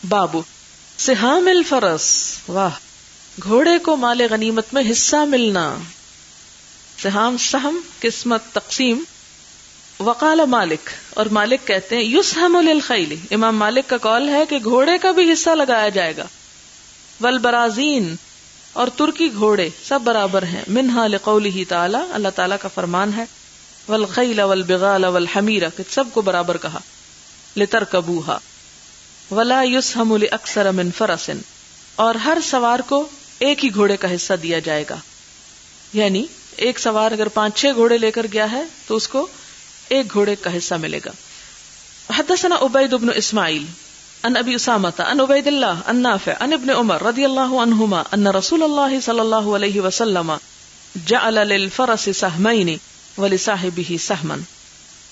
بابو سہام الفرس، واہ، گھوڑے کو مال غنیمت میں حصہ ملنا. سہام سہم قسمت تقسیم. وقال مالک، اور مالک کہتے ہیں یسہم للخیل، امام مالک کا قول ہے کہ گھوڑے کا بھی حصہ لگایا جائے گا. والبرازین، اور ترکی گھوڑے سب برابر ہیں. منہا لقولہ تعالی، اللہ تعالیٰ کا فرمان ہے والخیل والبغال والحمیر، کہ سب کو برابر کہا. لترکبوہا ولا یسہم لاکثر من فرس، اور ہر سوار کو ایک ہی گھوڑے کا حصہ دیا جائے گا. یعنی ایک سوار اگر 5-6 گھوڑے لے کر گیا ہے تو اس کو ایک گھوڑے کا حصہ ملے گا. حدثنا عبید بن اسماعیل عن ابی اسامۃ عن عبید اللہ عن نافع عن ابن عمر رضی اللہ عنہما ان رسول اللہ صلی اللہ علیہ وسلم جعل للفرس سہمین ولصاحبہ سہما،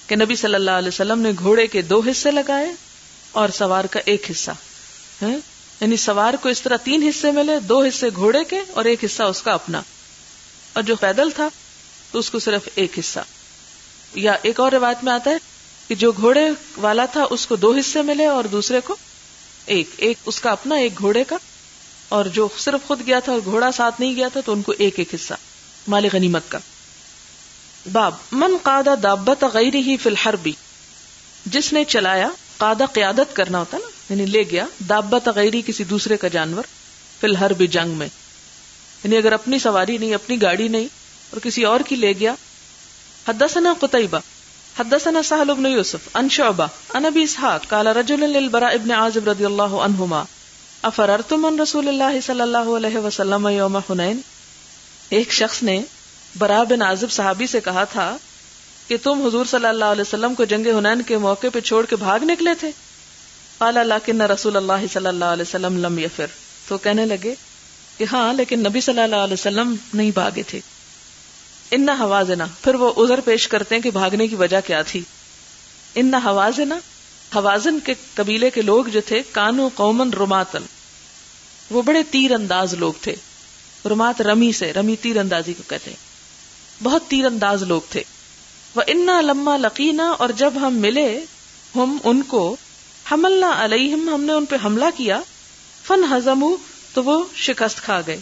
کہ نبی صلی اللہ علیہ وسلم نے گھوڑے کے 2 حصے لگائے اور سوار کا 1 حصہ. یعنی سوار کو اس طرح 3 حصے ملے، 2 حصے گھوڑے کے اور 1 حصہ اس کا اپنا، اور جو پیدل تھا تو اس کو صرف 1 حصہ. یا ایک اور روایت میں آتا ہے کہ جو گھوڑے والا تھا اس کو 2 حصے ملے اور دوسرے کو ایک اس کا اپنا، 1 گھوڑے کا، اور جو صرف خود گیا تھا اور گھوڑا ساتھ نہیں گیا تھا تو ان کو 1 حصہ مال غنیمت کا. باب من قاد دابۃ غیرہ فی الحرب، جس نے چلایا، قادہ قیادت کرنا ہوتا نا، یعنی لے گیا، دابۃ غیری کسی دوسرے کا جانور، فی الحرب جنگ میں، یعنی اگر اپنی سواری نہیں، اپنی گاڑی نہیں اور کسی اور کی لے گیا. حدثنا قتیبہ حدثنا سہل بن یوسف عن شعبہ عن ابی اسحاق قال رجل للبراء بن عازب رضی اللہ عنہما افررتم من رسول اللہ صلی اللہ علیہ وسلم یوم حنین، ایک شخص نے براء بن عازب صحابی سے کہا تھا کہ تم حضور صلی اللہ علیہ وسلم کو جنگ حنین کے موقع پہ چھوڑ کے بھاگ نکلے تھے. قال لکن رسول اللہ صلی اللہ علیہ وسلم لم یفر، تو کہنے لگے کہ ہاں لیکن نبی صلی اللہ علیہ وسلم نہیں بھاگے تھے. ان حوازنا، پھر وہ عذر پیش کرتے ہیں کہ بھاگنے کی وجہ کیا تھی. ان حوازنا، حوازن کے قبیلے کے لوگ جو تھے، کانو قومن رماتن، وہ بڑے تیر انداز لوگ تھے. رمات رمی سے، رمی تیر اندازی کو کہتے ہیں، بہت تیر انداز لوگ تھے. وَإِنَّا لَمَّا لَقِينَا، اور جب ہم ملے، ہم ان کو، حملنا علیہم، ہم نے ان پہ حملہ کیا، فانہزموا، تو وہ شکست کھا گئے.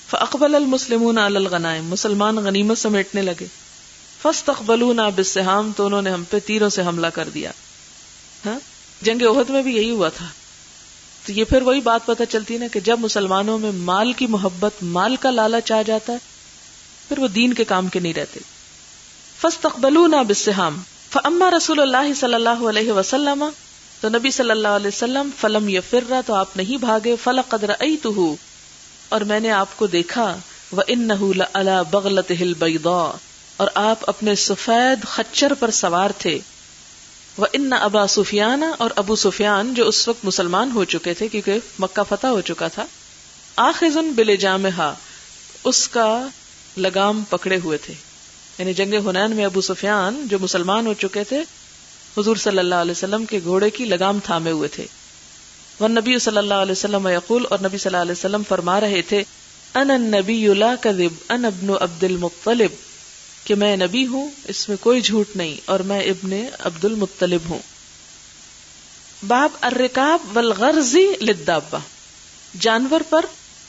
فاقبل المسلمون علی الغنائم، مسلمان غنیمت سمیٹنے لگے. فاستقبلونا بالسہام، تو انہوں نے ہم پہ تیروں سے حملہ کر دیا. جنگ احد میں بھی یہی ہوا تھا. تو یہ پھر وہی بات پتہ چلتی نا کہ جب مسلمانوں میں مال کی محبت، مال کا لالچ آ جاتا ہے، پھر وہ دین کے کام کے نہیں رہتے. فاستقبلونا بالسہام فاما رسول اللہ صلی اللہ علیہ وسلم، تو نبی صلی اللہ علیہ وسلم، فلم یفر، تو آپ نہیں بھاگے. فلقد رأیتہ، اور میں نے آپ کو دیکھا، وَإِنَّهُ لَعَلَى بَغْلَتِهِ الْبَيْضَاءِ، اور آپ اپنے سفید خچر پر سوار تھے. وَإِنَّ أَبَا سُفْيَانَ، اور ابو سفیان جو اس وقت مسلمان ہو چکے تھے کیونکہ مکہ فتح ہو چکا تھا، آخذٌ بِلِجَامِهَا، اس کا لگام پکڑے ہوئے تھے. یعنی جنگ حنین میں ابو سفیان جو مسلمان ہو چکے تھے، حضور صلی اللہ علیہ وسلم کے گھوڑے کی لگام تھامے ہوئے تھے. والنبی صلی اللہ علیہ وسلم یقول، اور نبی صلی اللہ علیہ وسلم فرما رہے تھے، انا النبی لا کذب انا ابن عبد المطلب، کہ میں نبی ہوں، اس میں کوئی جھوٹ نہیں، اور میں ابن عبد المطلب ہوں. باب الرکاب والغرز للدابہ، جانور پر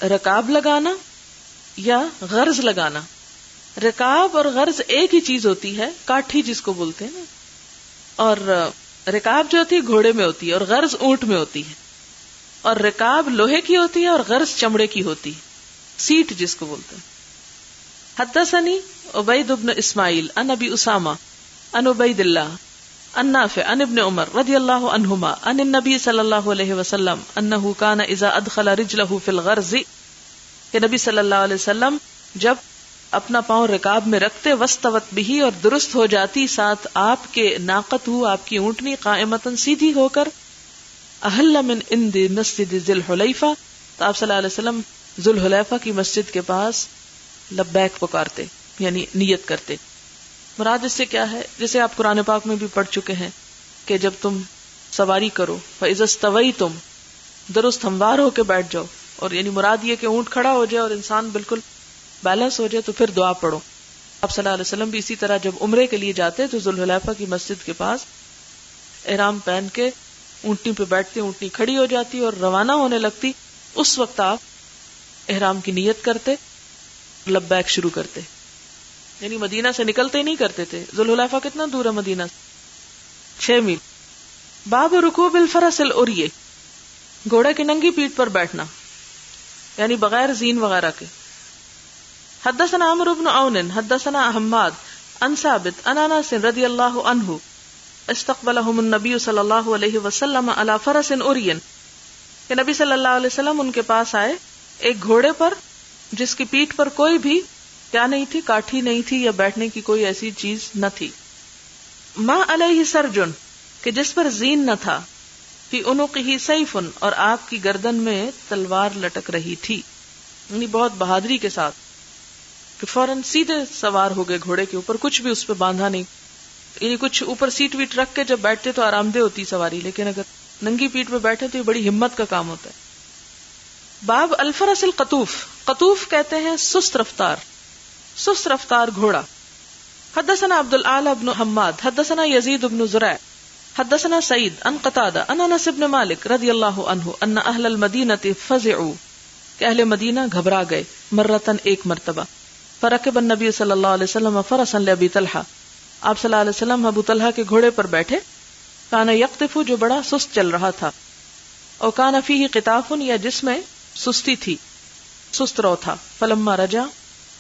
رکاب لگانا یا غرض لگانا. رکاب اور غرض ایک ہی چیز ہوتی ہے، کاٹھی جس کو بولتے ہیں نا. اور رکاب جو ہوتی ہے گھوڑے میں ہوتی ہے اور غرض اونٹ میں ہوتی ہے. اور رکاب لوہے کی ہوتی ہے اور غرض چمڑے کی ہوتی ہے، سیٹ جس کو بولتے ہیں. حدثنی عبید بن اسماعیل عن ابی اسامہ عن عبید اللہ عن نافع عن ابن عمر رضی اللہ عنہما عن النبی صلی اللہ علیہ وسلم انہ کان اذا ادخل رجلہ فی الغرز، کہ نبی صلی اللہ علیہ وسلم جب اپنا پاؤں رکاب میں رکھتے، واستوت بہ، اور درست ہو جاتی ساتھ آپ کے ناقت ہو، آپ کی اونٹنی، قائمتن، سیدھی ہو کر، احل من عند مسجد ذی الحلیفہ، تو آپ صلی اللہ علیہ وسلم ذو الحلیفہ کی مسجد کے پاس لبیک پکارتے، یعنی نیت کرتے. مراد اس سے کیا ہے؟ جیسے آپ قرآن پاک میں بھی پڑھ چکے ہیں کہ جب تم سواری کرو، فَإِذَا اسْتَوَيْتُمْ، درست ہموار ہو کے بیٹھ جاؤ. اور یعنی مراد یہ کہ اونٹ کھڑا ہو جائے اور انسان بالکل بیلنس ہو جائے تو پھر دعا پڑھو. آپ صلی اللہ علیہ وسلم بھی اسی طرح جب عمرے کے لیے جاتے تو ذو الحلیفہ کی مسجد کے پاس احرام پہن کے اونٹنی پہ بیٹھتے، اونٹنی کھڑی ہو جاتی اور روانہ ہونے لگتی، اس وقت آپ احرام کی نیت کرتے، لبیک شروع کرتے. یعنی مدینہ سے نکلتے ہی نہیں کرتے تھے. ذوالحلیفہ کتنا دور ہے مدینہ سے؟ 6 میل. باب رکوب الفرس الاریہ، گھوڑے کی ننگی پیٹھ پر بیٹھنا، یعنی بغیر زین وغیرہ کے. حدثنا عمرو بن عون حدثنا حماد عن ثابت عن انس رضی اللہ عنہ استقبلهم النبی صلی اللہ علیہ وسلم علی فرس اریہ، کہ نبی صلی اللہ علیہ وسلم ان کے پاس آئے ایک گھوڑے پر جس کی پیٹھ پر کوئی بھی کیا نہیں تھی، کاٹھی نہیں تھی یا بیٹھنے کی کوئی ایسی چیز نہ تھی. ما علیہ سرجن، کہ جس پر زین نہ تھا. فی عنقہ سیف، اور آپ کی گردن میں تلوار لٹک رہی تھی. یعنی بہت بہادری کے ساتھ کہ فوراً سیدھے سوار ہو گئے گھوڑے کے اوپر، کچھ بھی اس پہ باندھا نہیں. یعنی کچھ اوپر سیٹ ویٹ رکھ کے جب بیٹھتے تو آرام دہ ہوتی سواری، لیکن اگر ننگی پیٹھ پہ بیٹھے تو یہ بڑی ہمت کا کام ہوتا ہے. باب الفرس القطوف، قطوف کہتے ہیں سست رفتار، سست رفتار گھوڑا. حدثنا عبد الاعلی بن حماد حدثنا یزید بن زرع حدثنا سعید عن قتادہ عن انس بن مالک رضی اللہ عنہ ان اہل المدینہ فزعوا، کہ اہل مدینہ گھبرا گئے، مرتن ایک مرتبہ. فرکب النبی صلی اللہ علیہ وسلم فرسا لابی طلحہ، آپ صلی اللہ علیہ وسلم ابو طلحہ کے گھوڑے پر بیٹھے. کان یقطف، جو بڑا سست چل رہا تھا. او کان فیہ قطاف، یا جس میں سستی تھی، سست رو تھا. فلما رجع،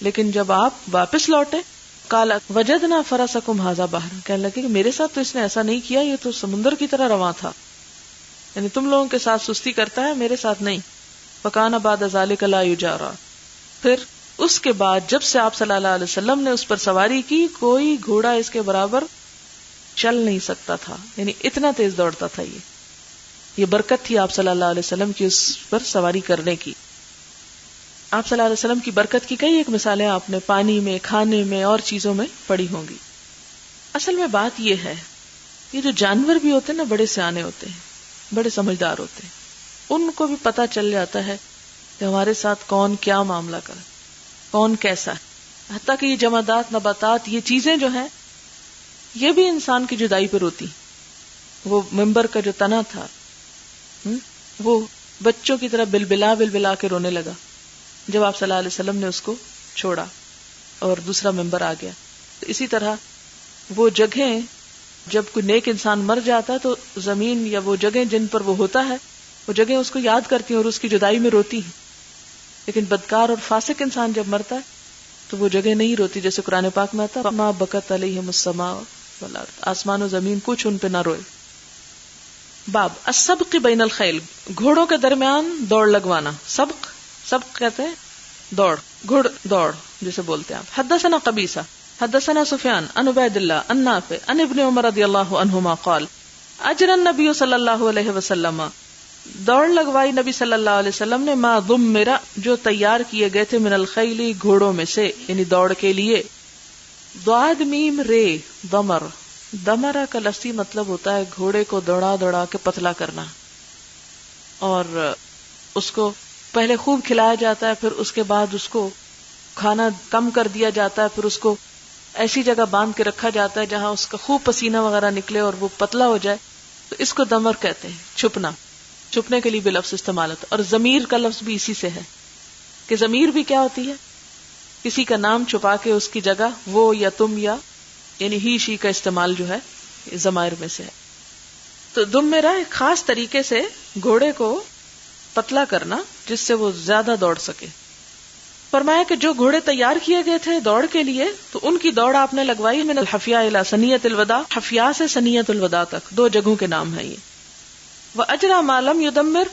لیکن جب آپ واپس لوٹے، قال وجدنا فرسکم ھذا بحر، کہنے لگے کہ میرے ساتھ تو اس نے ایسا نہیں کیا، یہ تو سمندر کی طرح رواں تھا. یعنی تم لوگوں کے ساتھ سستی کرتا ہے، میرے ساتھ نہیں. فکان بعد ذلک لا یجارا، پھر اس کے بعد جب سے آپ صلی اللہ علیہ وسلم نے اس پر سواری کی، کوئی گھوڑا اس کے برابر چل نہیں سکتا تھا. یعنی اتنا تیز دوڑتا تھا. یہ برکت تھی آپ صلی اللہ علیہ وسلم کی اس پر سواری کرنے کی. آپ صلی اللہ علیہ وسلم کی برکت کی کئی ایک مثالیں آپ نے پانی میں، کھانے میں اور چیزوں میں پڑھی ہوں گی. اصل میں بات یہ ہے، یہ جو جانور بھی ہوتے ہیں نا، بڑے سیانے ہوتے ہیں، بڑے سمجھدار ہوتے ہیں. ان کو بھی پتہ چل جاتا ہے کہ ہمارے ساتھ کون کیا معاملہ کرے، کون کیسا ہے. حتیٰ کہ یہ جمادات، نباتات، یہ چیزیں جو ہیں یہ بھی انسان کی جدائی پر ہوتی. وہ ممبر کا جو تنا تھا وہ بچوں کی طرح بلبلا بلبلا کے رونے لگا جب آپ صلی اللہ علیہ وسلم نے اس کو چھوڑا اور دوسرا ممبر آ گیا. اسی طرح وہ جگہیں جب کوئی نیک انسان مر جاتا ہے تو زمین یا وہ جگہیں جن پر وہ ہوتا ہے وہ جگہیں اس کو یاد کرتی ہیں اور اس کی جدائی میں روتی ہیں. لیکن بدکار اور فاسق انسان جب مرتا ہے تو وہ جگہ نہیں روتی، جیسے قرآن پاک میں آتا ما بکت علیہم السماء والارض، آسمان و زمین کچھ ان پہ نہ روئے. باب السبق بین الخیل، گھوڑوں کے درمیان دوڑ لگوانا. سبق، سبق کہتے ہیں دوڑ، گھڑ دوڑ جسے بولتے ہیں آپ. حدثنا قبیصہ حدثنا سفیان عن عبید اللہ عن نافع عن ابن عمر رضی اللہ عنہما قال اجر النبی صلی اللہ علیہ وسلم، دوڑ لگوائی نبی صلی اللہ علیہ وسلم نے، ما ضمر، جو تیار کیے گئے تھے، من الخیل، گھوڑوں میں سے، یعنی دوڑ کے لیے. ضاد میم رے ضمر، ضمرہ کا لفظی مطلب ہوتا ہے گھوڑے کو دوڑا دوڑا کے پتلا کرنا، اور اس کو پہلے خوب کھلایا جاتا ہے، پھر اس کے بعد اس کو کھانا کم کر دیا جاتا ہے، پھر اس کو ایسی جگہ باندھ کے رکھا جاتا ہے جہاں اس کا خوب پسینہ وغیرہ نکلے اور وہ پتلا ہو جائے، تو اس کو ضمر کہتے ہیں. چھپنا، چھپنے کے لیے بھی لفظ استعمال ہوتا ہے. اور ضمیر کا لفظ بھی اسی سے ہے کہ ضمیر بھی کیا ہوتی ہے، کسی کا نام چھپا کے اس کی جگہ وہ یا تم یا یعنی ہی شی کا استعمال جو ہے ضمائر میں سے ہے. تو ضمرہ ایک خاص طریقے سے گھوڑے کو پتلا کرنا جس سے وہ زیادہ دوڑ سکے. فرمایا کہ جو گھوڑے تیار کیے گئے تھے دوڑ کے لیے تو ان کی دوڑ آپ نے لگوائی من الحفیاء الی ثنیۃ الوداع، حفیاء سے ثنیۃ الوداع تک، 2 جگہوں کے نام ہیں یہ. وَأَجْرَى مَا لَمْ يُدَمِّرْ،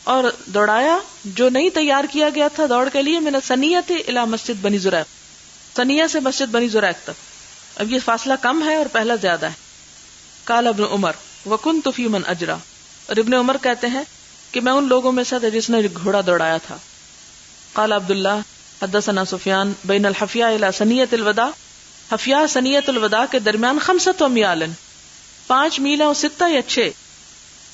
اور دوڑایا جو نہیں تیار کیا گیا تھا دوڑ کے لیے، من الثنیۃ الی مسجد بنی زریق، ثنیہ سے مسجد بنی زریق تک. اب یہ فاصلہ کم ہے اور پہلا زیادہ ہے. قال ابن عمر وَكُنْتُ فِي مَنْ أَجْرَى، اور ابن عمر کہتے ہیں کہ میں ان لوگوں میں سے تھا جس نے گھوڑا دوڑایا تھا. قال عبداللہ حدثنا سفیان بین الحفیاء الی ثنیۃ الوداع، حفیاء ثنیۃ الوداع کے درمیان 5 امیال، 5 میل اور 6 یا 6،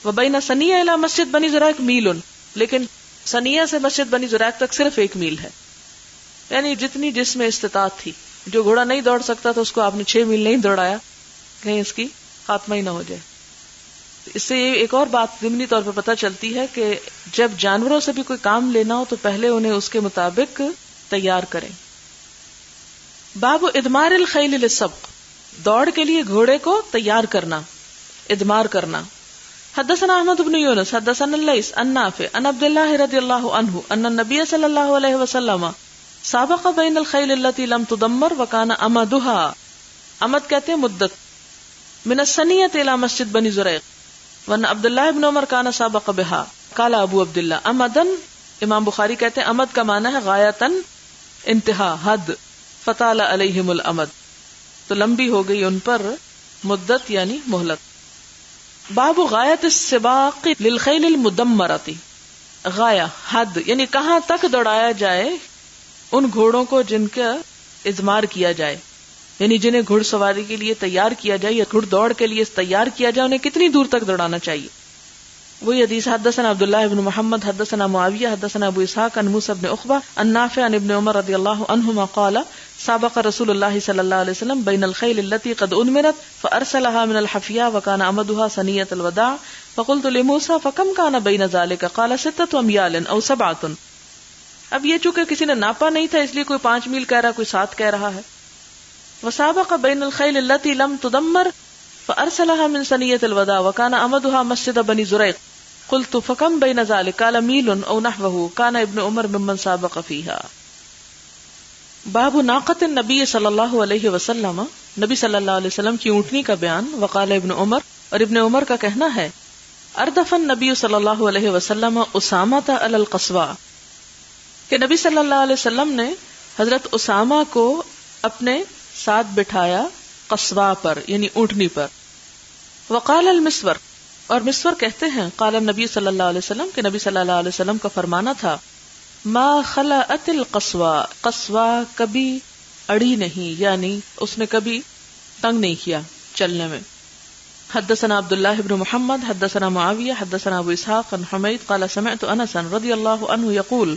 وبین ثنیہ الی مسجد بنی زریق میل، لیکن ثنیہ سے مسجد بنی زریق تک صرف 1 میل ہے. یعنی جتنی جس میں استطاعت تھی. جو گھوڑا نہیں دوڑ سکتا تو اس کو آپ نے 6 میل نہیں دوڑایا، کہیں اس کی خاتمہ ہی نہ ہو جائے. اس سے ایک اور بات ضمنی طور پر پتہ چلتی ہے کہ جب جانوروں سے بھی کوئی کام لینا ہو تو پہلے انہیں اس کے مطابق تیار کریں. باب ادمار الخیل للسبق، دوڑ کے لیے گھوڑے کو تیار کرنا، ادمار کرنا. حدثنا احمد بن یونس حدثنا اللیث عن نافع عن عبد الله رضی اللہ عنہ ان النبی صلی اللہ علیہ وسلم سابق بین الخیل التي لم تدمر وكان امدها، امد کہتے ہیں مدت، من السنیۃ الى مسجد بنی زریق، وان عبد الله بن عمر كان سابق بها. قال ابو عبد الله امدن، امام بخاری کہتے ہیں امد کا معنی ہے غایتن، انتہا، حد. فطال علیہم الامد، تو لمبی ہو گئی ان پر مدت یعنی مہلت. باب غایت السباق للخیل المدمرۃ، غایہ حد یعنی کہاں تک دوڑایا جائے ان گھوڑوں کو جن کا ادمار کیا جائے، یعنی جنہیں گھڑ سواری کے لیے تیار کیا جائے یا گھڑ دوڑ کے لیے تیار کیا جائے، انہیں کتنی دور تک دوڑانا چاہیے. وہی حدیث حدثنا عبداللہ بن محمد حدثنا معاویہ حدثنا ابو اسحاق عن موسیٰ بن عقبہ عن نافع عن ابن عمر رضی اللہ عنہما قال سابق رسول اللہ صلی اللہ علیہ وسلم بین الخیل التي قد انمرت فارسلها من الحفیاء وكان امدها ثنیۃ الوداع فقلت لموسیٰ فکم كان بین ذلك قال 6 اميال او 7. اب یہ چونکہ کسی نے ناپا نہیں تھا اس لیے کوئی 5 میل کہہ رہا، کوئی 7 کہہ رہا ہے. وسابق بین الخیل التي لم تدمر فارسلها من ثنیۃ الوداع وكان امدها مسجد بنی زریق قلت فکم بین ذلك قال میل او نحوه كان ابن عمر ممن سابق فيها. باب ناقۃ النبی صلی اللہ علیہ وسلم، نبی صلی اللہ علیہ وسلم کی اونٹنی کا بیان. وقال ابن عمر، اور ابن عمر کا کہنا ہے اردف النبی صلی اللہ علیہ وسلم اسامۃ علی القصواء، کہ نبی صلی اللہ علیہ وسلم نے حضرت اسامہ کو اپنے ساتھ بٹھایا قصواء پر یعنی اونٹنی پر. وقال المسور، اور مسور کہتے ہیں قال النبی صلی اللہ علیہ وسلم، کہ نبی صلی اللہ علیہ وسلم کا فرمانا تھا ما خلعت القصواء، قصواء کبھی اڑی نہیں، یعنی اس نے کبھی تنگ نہیں کیا چلنے میں. حدثنا عبداللہ بن محمد حدثنا معاویہ حدثنا ابو اسحاق عن حمید قال سمعت انس رضی اللہ عنہ یقول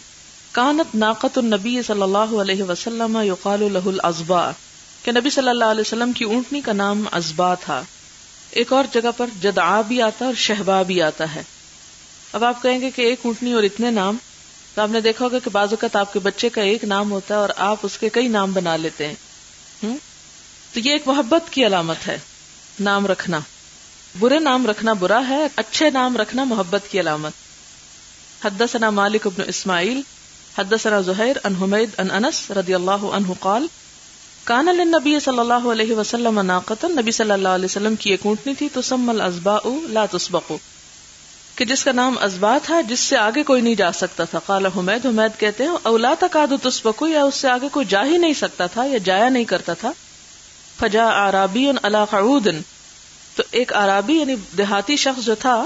کانت ناقۃ النبی صلی اللہ علیہ وسلم یقال له العظباء، کہ نبی صلی اللہ علیہ وسلم کی اونٹنی کا نام عظباء تھا. ایک اور جگہ پر جدعا بھی آتا ہے اور شہبا بھی آتا ہے. اب آپ کہیں گے کہ ایک اونٹنی اور اتنے نام، تو آپ نے دیکھا ہوگا کہ بعض اوقات آپ کے بچے کا ایک نام ہوتا ہے اور آپ اس کے کئی نام بنا لیتے ہیں. تو یہ ایک محبت کی علامت ہے نام رکھنا. برے نام رکھنا برا ہے، اچھے نام رکھنا محبت کی علامت. حدثنا مالک بن اسماعیل حدثنا زہیر عن حمید عن انس رضی اللہ عنہ قال کان للنبی صلی اللہ علیہ وسلم ناقۃ، نبی صلی اللہ علیہ وسلم کی ایک اونٹنی تھی تسمى العظباء لا تسبق، کہ جس کا نام عظباء تھا جس سے آگے کوئی نہیں جا سکتا تھا. قال حمید، حمید کہتے ہیں او لا تکاد تسبق، یا اس سے آگے کوئی جا ہی نہیں سکتا تھا یا جایا نہیں کرتا تھا. فجاء اعرابی علی قعود، تو ایک اعرابی یعنی دیہاتی شخص جو تھا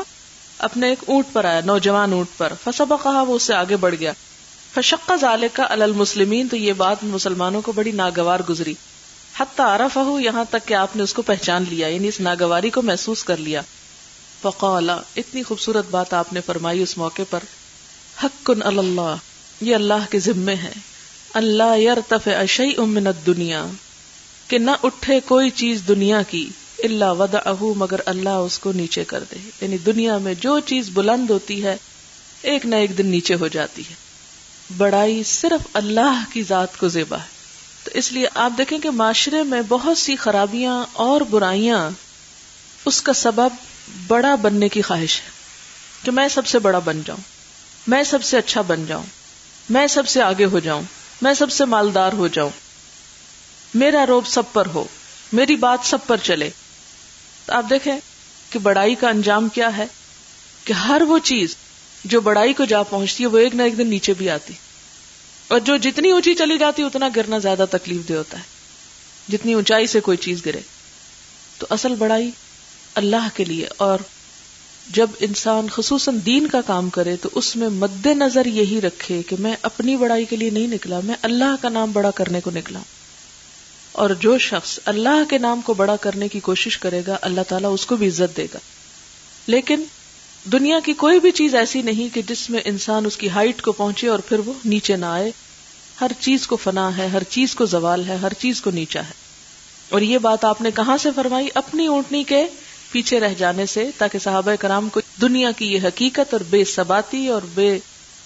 اپنے ایک اونٹ پر آیا، نوجوان اونٹ پر. فسبقها، وہ اس سے آگے بڑھ گیا. فشق ذلك علی المسلمین، تو یہ بات مسلمانوں کو بڑی ناگوار گزری. حتی عرفہ، یہاں تک کہ آپ نے اس کو پہچان لیا، یعنی اس ناگواری کو محسوس کر لیا. فقال، اتنی خوبصورت بات آپ نے فرمائی اس موقع پر، حق علی اللہ، یہ اللہ کے ذمے ہے، اللہ یرتفع شیء من الدنیا، کہ نہ اٹھے کوئی چیز دنیا کی، الا وضعہ، مگر اللہ اس کو نیچے کر دے. یعنی دنیا میں جو چیز بلند ہوتی ہے ایک نہ ایک دن نیچے ہو جاتی ہے. بڑائی صرف اللہ کی ذات کو زیبا ہے. تو اس لیے آپ دیکھیں کہ معاشرے میں بہت سی خرابیاں اور برائیاں، اس کا سبب بڑا بننے کی خواہش ہے کہ میں سب سے بڑا بن جاؤں، میں سب سے اچھا بن جاؤں، میں سب سے آگے ہو جاؤں، میں سب سے مالدار ہو جاؤں، میرا روب سب پر ہو، میری بات سب پر چلے. تو آپ دیکھیں کہ بڑائی کا انجام کیا ہے کہ ہر وہ چیز جو بڑائی کو جا پہنچتی ہے وہ ایک نہ ایک دن نیچے بھی آتی، اور جو جتنی اونچی چلی جاتی اتنا گرنا زیادہ تکلیف دہ ہوتا ہے، جتنی اونچائی سے کوئی چیز گرے. تو اصل بڑائی اللہ کے لیے، اور جب انسان خصوصاً دین کا کام کرے تو اس میں مد نظر یہی رکھے کہ میں اپنی بڑائی کے لیے نہیں نکلا، میں اللہ کا نام بڑا کرنے کو نکلا. اور جو شخص اللہ کے نام کو بڑا کرنے کی کوشش کرے گا اللہ تعالیٰ اس کو بھی عزت دے گا. لیکن دنیا کی کوئی بھی چیز ایسی نہیں کہ جس میں انسان اس کی ہائٹ کو پہنچے اور پھر وہ نیچے نہ آئے. ہر چیز کو فنا ہے، ہر چیز کو زوال ہے، ہر چیز کو نیچا ہے. اور یہ بات آپ نے کہاں سے فرمائی؟ اپنی اونٹنی کے پیچھے رہ جانے سے، تاکہ صحابہ کرام کو دنیا کی یہ حقیقت اور بے ثباتی اور بے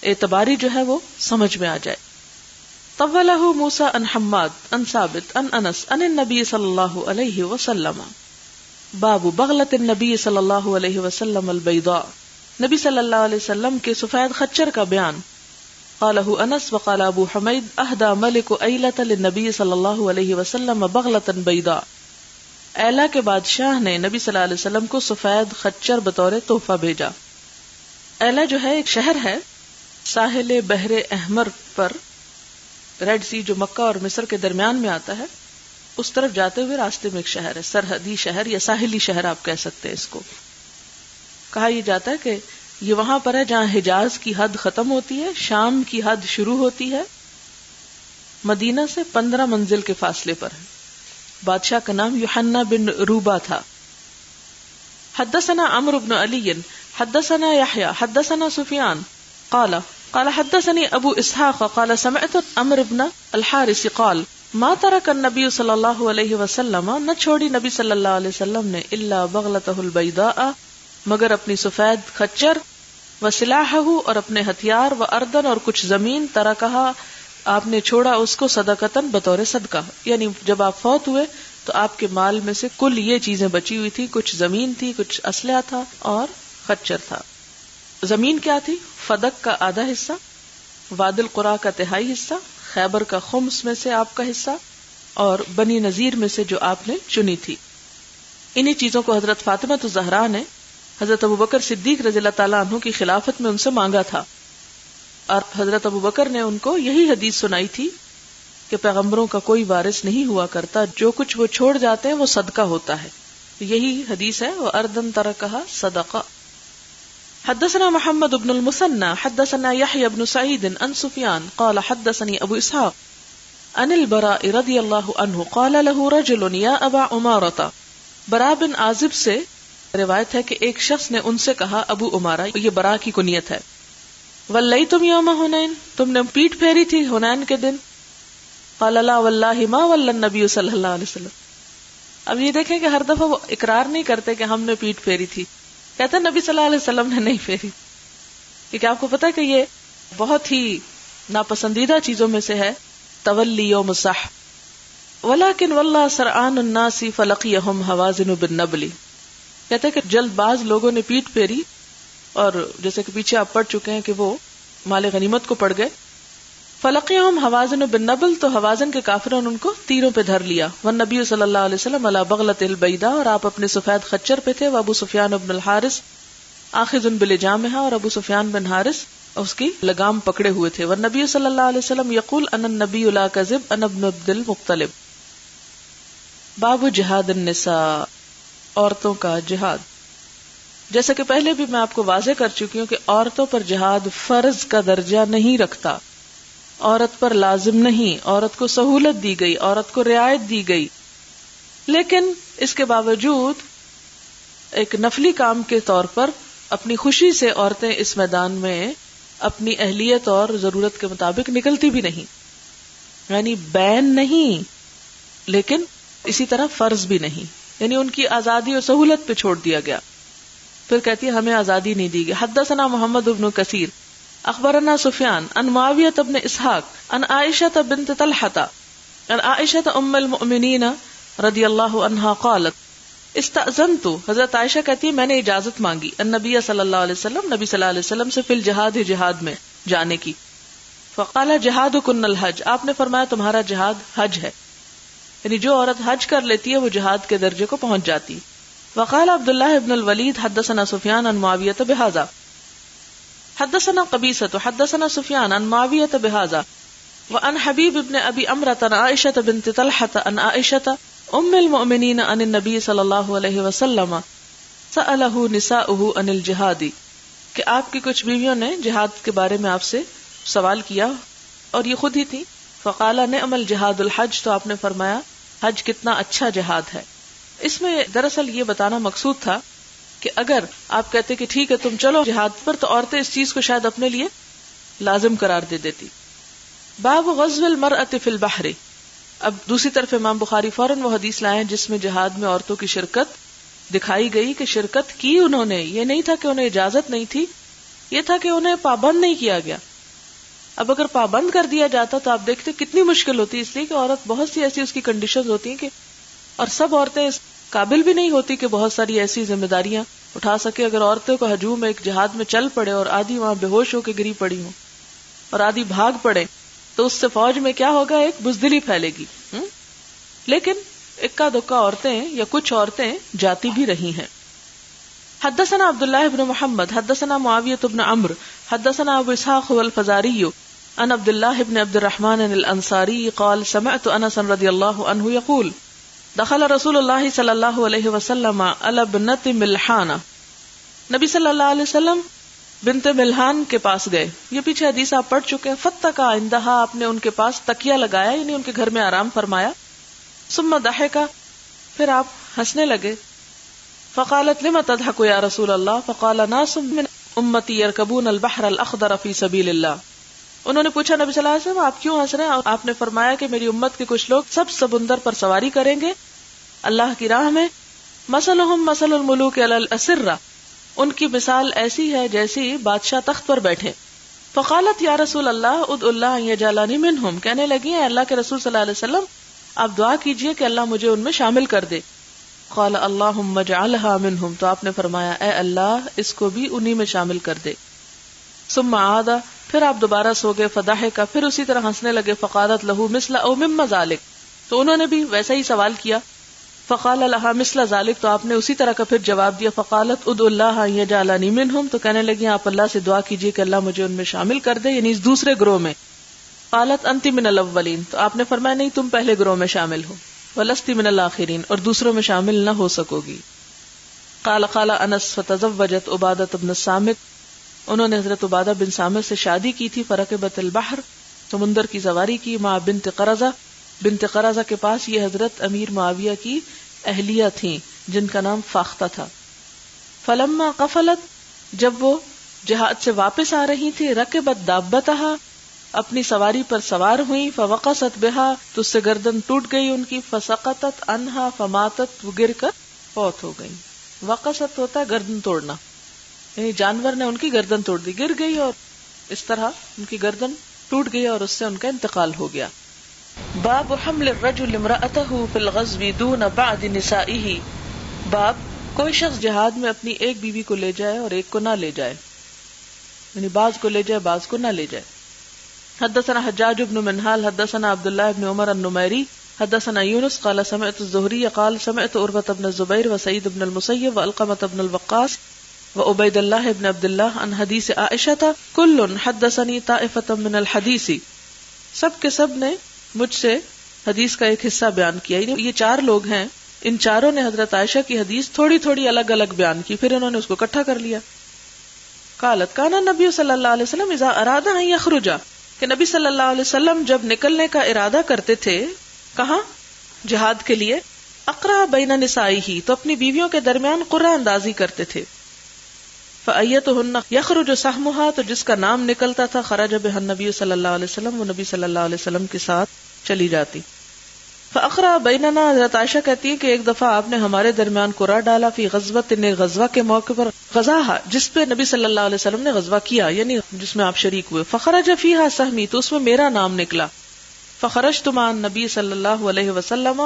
اعتباری جو ہے وہ سمجھ میں آ جائے. طولہ موسیٰ عن حماد عن ثابت عن انس عن النبی صلی اللہ علیہ وسلم. باب بغلۃ النبی صلی اللہ علیہ وسلم البیضاء. نبی صلی اللہ علیہ وسلم کے سفید خچر کا بیان. قالہ انس وقال ابو حمید اہدى ملک ایلۃ للنبی صلی اللہ علیہ وسلم بغلۃ بیضاء. ایلا کے بادشاہ نے نبی صلی اللہ علیہ وسلم کو سفید خچر بطور تحفہ بھیجا. ایلا جو ہے ایک شہر ہے ساحل بحر احمر پر، ریڈ سی جو مکہ اور مصر کے درمیان میں آتا ہے، اس طرف جاتے ہوئے راستے میں ایک شہر ہے، سرحدی شہر یا ساحلی شہر آپ کہہ سکتے ہیں اس کو. کہا یہ جاتا ہے کہ یہ وہاں پر ہے جہاں حجاز کی حد ختم ہوتی ہے، شام کی حد شروع ہوتی ہے، مدینہ سے 15 منزل کے فاصلے پر ہے. بادشاہ کا نام یوحنا بن روبا تھا. حدثنا عمرو بن علی حدثنا یحییٰ حدثنا سفیان قال حدثني ابو اسحاق قال سمعت عمرو بن الحارث قال ما ترك النبي صلی اللہ علیہ وسلم، نہ چھوڑی نبی صلی اللہ علیہ وسلم نے الا بغلته البیضاء، مگر اپنی سفید خچر، وسلاحه اور اپنے ہتھیار، واردن اور کچھ زمین، ترکها آپ نے چھوڑا اس کو صدقتاً بطور صدقہ. یعنی جب آپ فوت ہوئے تو آپ کے مال میں سے کل یہ چیزیں بچی ہوئی تھی، کچھ زمین تھی، کچھ اسلحہ تھا اور خچر تھا. زمین کیا تھی؟ فدق کا آدھا حصہ، وادی القریٰ کا تہائی حصہ، خیبر کا خمس میں سے آپ کا حصہ، اور بنی نذیر میں سے جو آپ نے چنی تھی. انہی چیزوں کو حضرت فاطمہ الزہرا نے حضرت ابوبکر صدیق رضی اللہ تعالیٰ عنہ کی خلافت میں ان سے مانگا تھا، اور حضرت ابوبکر نے ان کو یہی حدیث سنائی تھی کہ پیغمبروں کا کوئی وارث نہیں ہوا کرتا، جو کچھ وہ چھوڑ جاتے ہیں وہ صدقہ ہوتا ہے. یہی حدیث ہے وَأَرْضًا تَرَكَهَا صَدَقَةً. حدثنا محمد بن المثنى حدثنا يحيى بن سعيد عن سفيان قال حدثني ابو اسحاق عن البراء رضي الله عنه قال له رجل يا ابا عمارة. براء بن عازب سے روایت ہے کہ ایک شخص نے ان سے کہا، ابو عمارہ یہ براء کی کنیت ہے، ولیتم یوم حنین، تم نے پیٹ پھیری تھی حنین کے دن؟ قال لا واللہ ما ولی النبی صلی اللہ علیہ وسلم. اب یہ دیکھیں کہ ہر دفعہ وہ اقرار نہیں کرتے کہ ہم نے پیٹ پھیری تھی، کہتے ہیں نبی صلی اللہ علیہ وسلم نے نہیں پھیری. کیونکہ آپ کو پتا ہے کہ یہ بہت ہی ناپسندیدہ چیزوں میں سے ہے تولی یوم الصح. ولکن واللہ سرعان الناس فلقیہم حوازن بالنبل. کہتے ہیں کہ جلد باز لوگوں نے پیٹ پھیری، اور جیسے کہ پیچھے آپ پڑھ چکے ہیں کہ وہ مال غنیمت کو پڑ گئے. فلقیہم حوازن بالنبل، تو حوازن کے کافروں نے ان کو تیروں پہ دھر لیا. والنبی صلی اللہ علیہ وسلم علی بغلۃ البیضاء، اور آپ اپنے سفید خچر پہ تھے. وابو سفیان بن الحارث آخذ بلجامھا، اور ابو سفیان بن حارث اس کی لگام پکڑے ہوئے تھے. والنبی صلی اللہ علیہ وسلم یقول انا النبی لا کذب انا ابن عبد المطلب. باب جہاد النساء، عورتوں کا جہاد. جیسا کہ پہلے بھی میں آپ کو واضح کر چکی ہوں کہ عورتوں پر جہاد فرض کا درجہ نہیں رکھتا، عورت پر لازم نہیں، عورت کو سہولت دی گئی، عورت کو رعایت دی گئی، لیکن اس کے باوجود ایک نفلی کام کے طور پر اپنی خوشی سے عورتیں اس میدان میں اپنی اہلیت اور ضرورت کے مطابق نکلتی بھی نہیں. یعنی بین نہیں لیکن اسی طرح فرض بھی نہیں، یعنی ان کی آزادی اور سہولت پہ چھوڑ دیا گیا. پھر کہتی ہے ہمیں آزادی نہیں دی گئی. حدثنا محمد بن کثیر اخبرنا سفیان عن معاویہ بن اسحاق عن عائشہ بنت طلحہ عن عائشہ ام المؤمنین رضی اللہ عنہا قالت استأذنت، حضرت عائشہ کہتی ہے میں نے اجازت مانگی النبی صلی اللہ علیہ وسلم، نبی صلی اللہ علیہ وسلم سے فی الجہاد، جہاد میں جانے کی. فقال جہادکن الحج، آپ نے فرمایا تمہارا جہاد حج ہے، یعنی جو عورت حج کر لیتی ہے وہ جہاد کے درجے کو پہنچ جاتی. وقال عبداللہ بن الولید حدثنا سفیان عن معاویہ بہذا. حدثنا قبیصۃ حدثنا سفیان عن معاویہ بہذا وعن حبیب بن ابی عمرۃ عن عائشہ بنت طلحہ عن عائشہ ام المؤمنین عن النبی صلی اللہ علیہ وسلم سألہ نساؤہ عن الجہاد، کہ آپ کی کچھ بیویوں نے جہاد کے بارے میں آپ سے سوال کیا اور یہ خود ہی تھی. فقال نعم الجہاد الحج، تو آپ نے فرمایا حج کتنا اچھا جہاد ہے. اس میں دراصل یہ بتانا مقصود تھا کہ اگر آپ کہتے کہ ٹھیک ہے تم چلو جہاد پر، تو عورتیں اس چیز کو شاید اپنے لیے لازم قرار دے دیتی. باب غزو المرأة فی البحر. اب دوسری طرف امام بخاری فوراً وہ حدیث لائے جس میں جہاد میں عورتوں کی شرکت دکھائی گئی کہ شرکت کی انہوں نے، یہ نہیں تھا کہ انہیں اجازت نہیں تھی، یہ تھا کہ انہیں پابند نہیں کیا گیا. اب اگر پابند کر دیا جاتا تو آپ دیکھتے کتنی مشکل ہوتی، اس لیے کہ عورت بہت سی ایسی اس کی کنڈیشنز ہوتی ہیں کہ، اور سب عورتیں اس قابل بھی نہیں ہوتی کہ بہت ساری ایسی ذمہ داریاں اٹھا سکے. اگر عورتوں کا ہجوم ایک جہاد میں چل پڑے اور آدھی وہاں بے ہوش ہو کے گری پڑی ہوں اور آدھی بھاگ پڑے تو اس سے فوج میں کیا ہوگا، ایک بزدلی پھیلے گی. لیکن اکا دکا عورتیں یا کچھ عورتیں جاتی بھی رہی ہیں. حدثنا عبداللہ بن محمد حدثنا معاویہ بن عمرو حدثنا ابو اسحاق الفزاری عن عبداللہ بن عبد الرحمن الانصاری قال سمعت انس رضی اللہ عنہ یقول دخل رسول اللہ صلی اللہ علیہ وسلم علی ابنۃ ملحان، نبی صلی اللہ علیہ وسلم بنت ملحان کے پاس گئے. یہ پیچھے حدیث آپ پڑھ چکے ہیں. فتقا عندها، آپ نے ان کے پاس تکیہ لگایا، یعنی ان کے گھر میں آرام فرمایا. ثم ضحکا، پھر آپ ہنسنے لگے. فقالت لما تضحك یا رسول اللہ، فقال ناس من امتی يركبون البحر الاخضر فی سبیل اللہ. انہوں نے پوچھا نبی صلی اللہ علیہ وسلم آپ کیوں ہنس رہے ہیں؟ آپ نے فرمایا کہ میری امت کے کچھ لوگ سب سمندر پر سواری کریں گے اللہ کی راہ میں. مثلهم مثل الملوک علی الاسرہ، ان کی مثال ایسی ہے جیسی بادشاہ تخت پر بیٹھے. فقالت یا رسول اللہ ادعو اللہ ان یجعلنی منہم، کہنے لگی ہیں اللہ کے رسول صلی اللہ علیہ وسلم آپ دعا کیجئے کہ اللہ مجھے ان میں شامل کر دے. قال اللہم اجعلھا منہم، تو آپ نے فرمایا اے اللہ اس کو بھی انہی میں شامل کر دے. ثم عاد، پھر آپ دوبارہ سو گئے. فضحک، پھر اسی طرح ہنسنے لگے. فقالت لہ مثل او مما ذلک، تو انہوں نے بھی ویسا ہی سوال کیا. فقال لها مثل ذلك، تو آپ نے اسی طرح کا پھر جواب دیا. فقالت ادعو اللہ ان یجعلنی منہم، تو کہنے لگی آپ اللہ سے دعا کیجئے کہ اللہ مجھے ان میں شامل کر دے، یعنی اس دوسرے گروہ میں. قالت انت من الاولین، تو آپ نے فرمایا نہیں تم پہلے گروہ میں شامل ہو. ولست من الاخرین، اور دوسروں میں شامل نہ ہو سکو گی. قال انس فتزوجت عبادۃ بن الصامت، انہوں نے حضرت عبادہ بن صامت سے شادی کی تھی. فرکبت البحر، سمندر کی سواری کی. مع بنت قرظہ، بنت قرظہ کے پاس یہ حضرت امیر معاویہ کی اہلیہ تھیں جن کا نام فاختہ تھا. فلما قفلت، جب وہ جہاد سے واپس آ رہی تھی. رکبت دابتہا، اپنی سواری پر سوار ہوئی. فوقست بہا، تو اس سے گردن ٹوٹ گئی ان کی. فسقطت عنہا فماتت، وہ گر کر فوت ہو گئی. وقست ہوتا ہے گردن توڑنا، یعنی جانور نے ان کی گردن توڑ دی، گر گئی اور اس طرح ان کی گردن ٹوٹ گئی اور اس سے ان کا انتقال ہو گیا. باب حمل الرجل امرأته في الغزو دون بعض نسائه، باب کوئی شخص جہاد میں اپنی ایک بیوی کو لے جائے اور ایک کو نہ لے جائے، یعنی بعض کو لے جائے بعض کو نہ لے جائے. حدثنا حجاج بن منہال حدثنا عبداللہ بن عمر النمیری حدثنا یونس قال سمعت الزہری قال سمعت عروة بن الزبیر وسعید بن المسیب وعلقمة بن الوقاص وعبید اللہ بن عبد اللہ عن حدیث عائشہ کل حدثنی طائفة من الحدیث، سب کے سب نے مجھ سے حدیث کا ایک حصہ بیان کیا. یہ چار لوگ ہیں، ان چاروں نے حضرت عائشہ کی حدیث تھوڑی تھوڑی الگ الگ بیان کی، پھر انہوں نے اس کو اکٹھا کر لیا. قالت کان النبی صلی اللہ علیہ وسلم اذا اراد ان یخرج، کہ نبی صلی اللہ علیہ وسلم جب نکلنے کا ارادہ کرتے تھے کہاں، جہاد کے لیے، اقرا بین نسائہ، تو اپنی بیویوں کے درمیان قرعہ اندازی کرتے تھے. فایتہن یخرج سہمها، تو جس کا نام نکلتا تھا خرج بہ النبی صلی اللہ علیہ وسلم، وہ نبی صلی اللہ علیہ وسلم کے ساتھ چلی جاتی. فاقرا بیننا، حضرت عائشہ کہتی ہے کہ ایک دفعہ آپ نے ہمارے درمیان قرعہ ڈالا. فی غزوۃ، غزوہ کے موقع پر، غزاہا جس پہ نبی صلی اللہ علیہ وسلم نے غزوہ کیا، یعنی جس میں آپ شریک ہوئے. فخرج فیہا سہمی، تو اس میں میرا نام نکلا. فخرجت مع النبی صلی اللہ علیہ وسلم،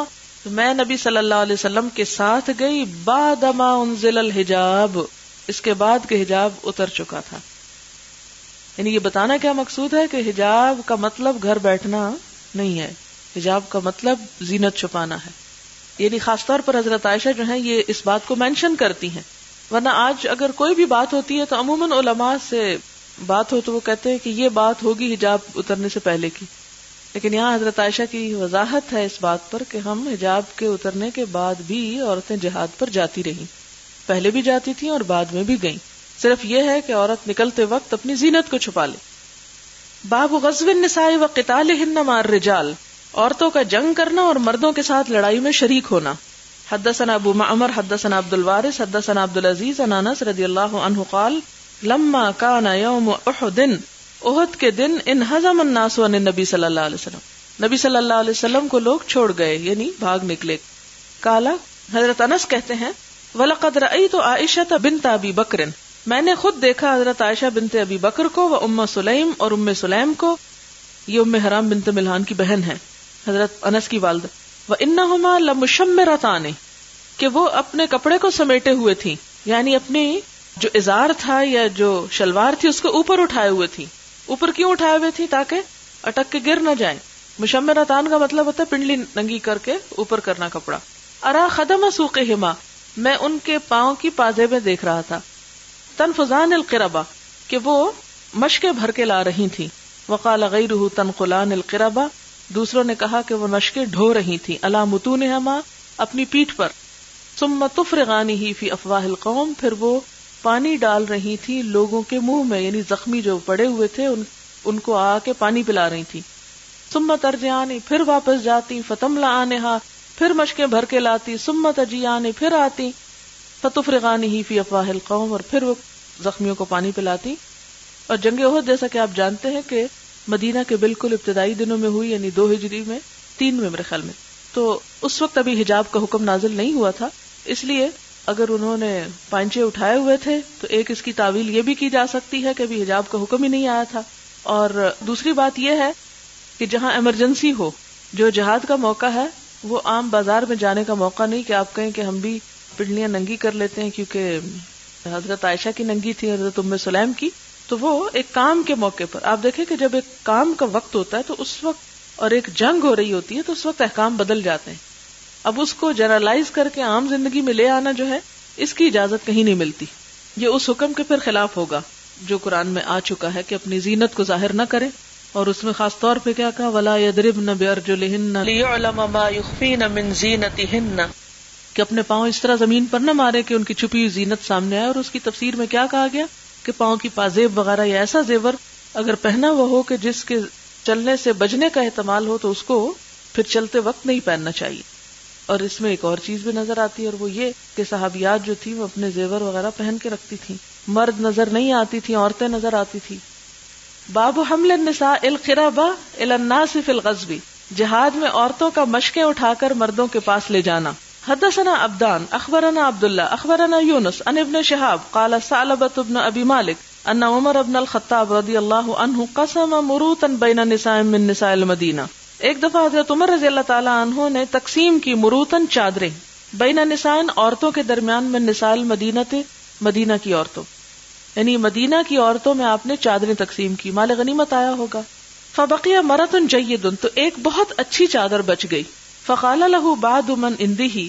میں نبی صلی اللہ علیہ وسلم کے ساتھ گئی. بعد ما انزل الحجاب، اس کے بعد کہ حجاب اتر چکا تھا. یعنی یہ بتانا کیا مقصود ہے کہ حجاب کا مطلب گھر بیٹھنا نہیں ہے، حجاب کا مطلب زینت چھپانا ہے. یعنی خاص طور پر حضرت عائشہ جو ہیں یہ اس بات کو مینشن کرتی ہیں، ورنہ آج اگر کوئی بھی بات ہوتی ہے تو عموماً علماء سے بات ہو تو وہ کہتے ہیں کہ یہ بات ہوگی حجاب اترنے سے پہلے کی، لیکن یہاں حضرت عائشہ کی وضاحت ہے اس بات پر کہ ہم حجاب کے اترنے کے بعد بھی عورتیں جہاد پر جاتی رہیں، پہلے بھی جاتی تھیں اور بعد میں بھی گئیں. صرف یہ ہے کہ عورت نکلتے وقت اپنی زینت کو چھپا لے. باب غزو النساء وقتالہن مع الرجال، عورتوں کا جنگ کرنا اور مردوں کے ساتھ لڑائی میں شریک ہونا. حدثنا ابو معمر حدثنا عبد الوارث حدثنا عبد العزیز عن انس رضی اللہ عنہ قال لما كان يوم احد، احد کے دن انہزم الناس عن النبی صلی اللہ علیہ وسلم، نبی صلی اللہ علیہ وسلم کو لوگ چھوڑ گئے، یعنی بھاگ نکلے. کالا، حضرت انس کہتے ہیں وَلَقَدْ رَأَيْتُ عَائِشَةَ بِنْتَ أَبِي بَكْرٍ، میں نے خود دیکھا حضرت عائشہ بنت ابی بکر کو، و ام سلیم اور ام سلیم کو، یہ ام حرام بنت ملحان کی بہن ہے، حضرت انس کی والدہ، وَإِنَّهُمَا لَمُشَمِّرَتَانِ، کہ وہ اپنے کپڑے کو سمیٹے ہوئے تھی، یعنی اپنی جو ازار تھا یا جو شلوار تھی اس کو اوپر اٹھائے ہوئے تھی. اوپر کیوں اٹھائے ہوئے تھی؟ تاکہ اٹک کے گر نہ جائیں. مشمرتان کا مطلب ہوتا ہے پنڈلی ننگی کر کے اوپر کرنا کپڑا. ارا خدم سوقہما، میں ان کے پاؤں کی پازیبیں دیکھ رہا تھا. تنفذان القربہ، کہ وہ مشقیں بھر کے لا رہی تھی. وقال غیرہ تنقلان القربہ، دوسروں نے کہا کہ وہ مشقیں ڈھو رہی تھی. علی متونہما، اپنی پیٹھ پر. ثم تفرغانہ فی افواہ القوم، پھر وہ پانی ڈال رہی تھی لوگوں کے منہ میں، یعنی زخمی جو پڑے ہوئے تھے ان کو آ کے پانی پلا رہی تھی. ثم ترجعانی، پھر واپس جاتی. فتملآنہا، پھر مشقیں بھر کے لاتی. ثم تجیعانی، پھر آتی. فتفرغانہ فی افواہ القوم، اور پھر وہ زخمیوں کو پانی پلاتی. اور جنگ احد جیسا کہ آپ جانتے ہیں کہ مدینہ کے بالکل ابتدائی دنوں میں ہوئی، یعنی 2 ہجری میں 3 میں میرے خیال میں. تو اس وقت ابھی حجاب کا حکم نازل نہیں ہوا تھا، اس لیے اگر انہوں نے پانچے اٹھائے ہوئے تھے تو ایک اس کی تعویل یہ بھی کی جا سکتی ہے کہ ابھی حجاب کا حکم ہی نہیں آیا تھا. اور دوسری بات یہ ہے کہ جہاں ایمرجنسی ہو، جو جہاد کا موقع ہے وہ عام بازار میں جانے کا موقع نہیں کہ آپ کہیں کہ ہم بھی پنڈلیاں ننگی کر لیتے ہیں، کیونکہ حضرت عائشہ کی ننگی تھی، حضرت ام سلیم کی. تو وہ ایک کام کے موقع پر آپ دیکھیں کہ جب ایک کام کا وقت ہوتا ہے تو اس وقت، اور ایک جنگ ہو رہی ہوتی ہے تو اس وقت احکام بدل جاتے ہیں. اب اس کو جنرلائز کر کے عام زندگی میں لے آنا جو ہے، اس کی اجازت کہیں نہیں ملتی. یہ اس حکم کے پھر خلاف ہوگا جو قرآن میں آ چکا ہے کہ اپنی زینت کو ظاہر نہ کریں. اور اس میں خاص طور پہ کیا کہا، وَلَا يَضْرِبْنَ بِأَرْجُلِهِنَّ لِيُعْلَمَ مَا يُخْفِينَ مِنْ زِينَتِهِنَّ، کہ اپنے پاؤں اس طرح زمین پر نہ مارے کہ ان کی چھپی ہوئی زینت سامنے آئے. اور اس کی تفسیر میں کیا کہا گیا کہ پاؤں کی پازیب وغیرہ یا ایسا زیور اگر پہنا ہوا ہو کہ جس کے چلنے سے بجنے کا احتمال ہو تو اس کو پھر چلتے وقت نہیں پہننا چاہیے. اور اس میں ایک اور چیز بھی نظر آتی ہے، اور وہ یہ کہ صحابیات جو تھی وہ اپنے زیور وغیرہ پہن کے رکھتی تھی. مرد نظر نہیں آتی تھی، عورتیں نظر آتی تھی. باب حمل النساء القربہ الی الناس فی الغزو، جہاد میں عورتوں کا مشقیں اٹھا کر مردوں کے پاس لے جانا. حدثنا عبدان اخبرنا عبداللہ اخبرنا یونس عن ابن شہاب قال ثعلبۃ بن ابی مالک ان عمر بن الخطاب رضی اللہ عنہ قسم مروتا بین نساء من نساء المدینہ. ایک دفعہ حضرت عمر رضی اللہ تعالی عنہ نے تقسیم کی مروتن چادریں، بین نساء عورتوں کے درمیان، میں نساء المدینہ مدینہ کی عورتوں، یعنی مدینہ کی عورتوں میں آپ نے چادریں تقسیم کی. مال غنیمت آیا ہوگا. فبقی مرۃ جید، تو ایک بہت اچھی چادر بچ گئی. فقال له بعض من عنده،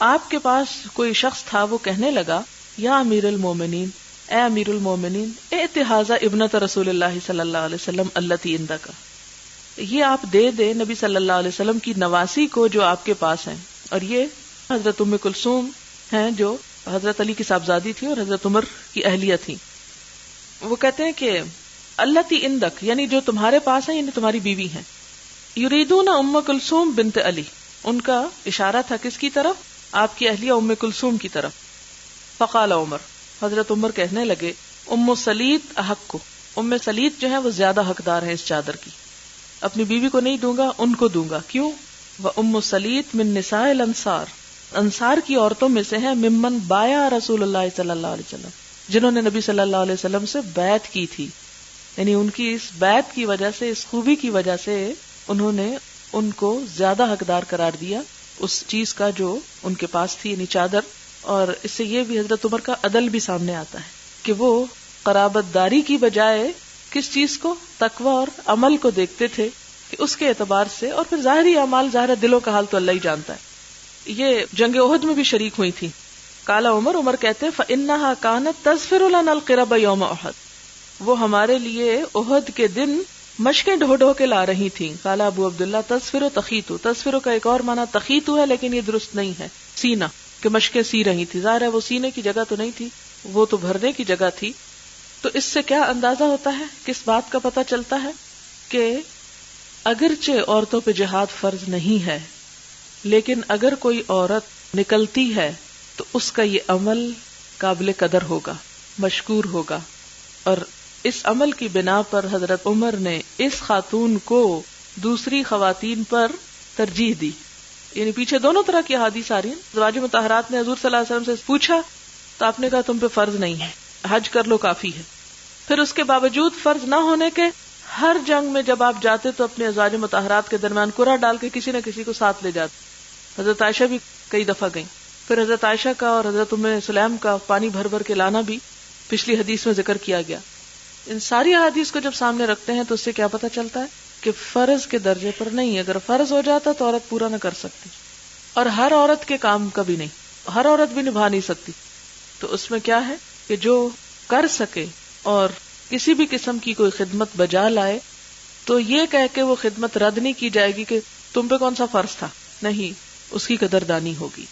آپ کے پاس کوئی شخص تھا وہ کہنے لگا، یا امیر المومنین، اے امیر المومنین، ائت ھذا ابنۃ رسول اللہ صلی اللہ علیہ وسلم التی عندک، یہ آپ دے دے نبی صلی اللہ علیہ وسلم کی نواسی کو جو آپ کے پاس ہیں. اور یہ حضرت ام کلثوم ہیں جو حضرت علی کی صاحبزادی تھی اور حضرت عمر کی اہلیہ تھی. وہ کہتے ہیں کہ التی عندک، یعنی جو تمہارے پاس ہیں، یعنی تمہاری بیوی ہیں. یریدون ام کلثوم بنت علی، ان کا اشارہ تھا کس کی طرف؟ آپ کی اہلیہ ام کلثوم کی طرف. فقال عمر، حضرت عمر کہنے لگے، ام سلیت احق کو، ام سلیت جو ہے وہ زیادہ حقدار ہے اس چادر کی، اپنی بیوی کو نہیں دوں گا، ان کو دوں گا. کیوں؟ وَأُمُّ سَلِيت مِن نِسَاءِ الْأَنصَار، انصار کی عورتوں میں سے ہے، ممن بایا رسول اللہ صلی اللہ علیہ وسلم، جنہوں نے نبی صلی اللہ علیہ وسلم سے بیعت کی تھی. یعنی ان کی اس بیعت کی وجہ سے، اس خوبی کی وجہ سے انہوں نے ان کو زیادہ حقدار قرار دیا اس چیز کا جو ان کے پاس تھی، یعنی چادر. اور اس سے یہ بھی حضرت عمر کا عدل بھی سامنے آتا ہے کہ وہ قرابت داری کی بجائے کس چیز کو، تقوی اور عمل کو دیکھتے تھے کہ اس کے اعتبار سے. اور پھر ظاہری اعمال، ظاہر دلوں کا حال تو اللہ ہی جانتا ہے. یہ جنگ احد میں بھی شریک ہوئی تھی. قال عمر کہتے فإنها كانت تزفر لنا القرب يوم احد، وہ ہمارے لیے احد کے دن مشقیں ڈھو ڈھو کے لا رہی تھیں. قال ابو عبداللہ تزفر و تخیت، تزفر کا ایک اور معنی تخیت ہے، لیکن یہ درست نہیں ہے، سینا کہ مشقیں سی رہی تھی. ظاہر ہے وہ سینے کی جگہ تو نہیں تھی، وہ تو بھرنے کی جگہ تھی. تو اس سے کیا اندازہ ہوتا ہے، کس بات کا پتہ چلتا ہے کہ اگرچہ عورتوں پہ جہاد فرض نہیں ہے، لیکن اگر کوئی عورت نکلتی ہے تو اس کا یہ عمل قابل قدر ہوگا، مشکور ہوگا. اور اس عمل کی بنا پر حضرت عمر نے اس خاتون کو دوسری خواتین پر ترجیح دی. یعنی پیچھے دونوں طرح کی احادیث آ رہی ہیں. ازواج مطہرات نے حضور صلی اللہ علیہ وسلم سے پوچھا تو آپ نے کہا تم پہ فرض نہیں ہے, حج کر لو کافی ہے. پھر اس کے باوجود فرض نہ ہونے کے ہر جنگ میں جب آپ جاتے تو اپنے ازواج مطہرات کے درمیان قرعہ ڈال کے کسی نہ کسی کو ساتھ لے جاتے. حضرت عائشہ بھی کئی دفعہ گئیں. پھر حضرت عائشہ کا اور حضرت ام سلیم کا پانی بھر بھر کے لانا بھی پچھلی حدیث میں ذکر کیا گیا. ان ساری احادیث کو جب سامنے رکھتے ہیں تو اس سے کیا پتہ چلتا ہے کہ فرض کے درجے پر نہیں. اگر فرض ہو جاتا تو عورت پورا نہ کر سکتی, اور ہر عورت کے کام کا بھی نہیں, ہر عورت بھی نبھا نہیں سکتی. تو اس میں کیا ہے کہ جو کر سکے اور کسی بھی قسم کی کوئی خدمت بجا لائے تو یہ کہہ کے وہ خدمت رد نہیں کی جائے گی کہ تم پہ کون سا فرض تھا, نہیں, اس کی قدردانی ہوگی.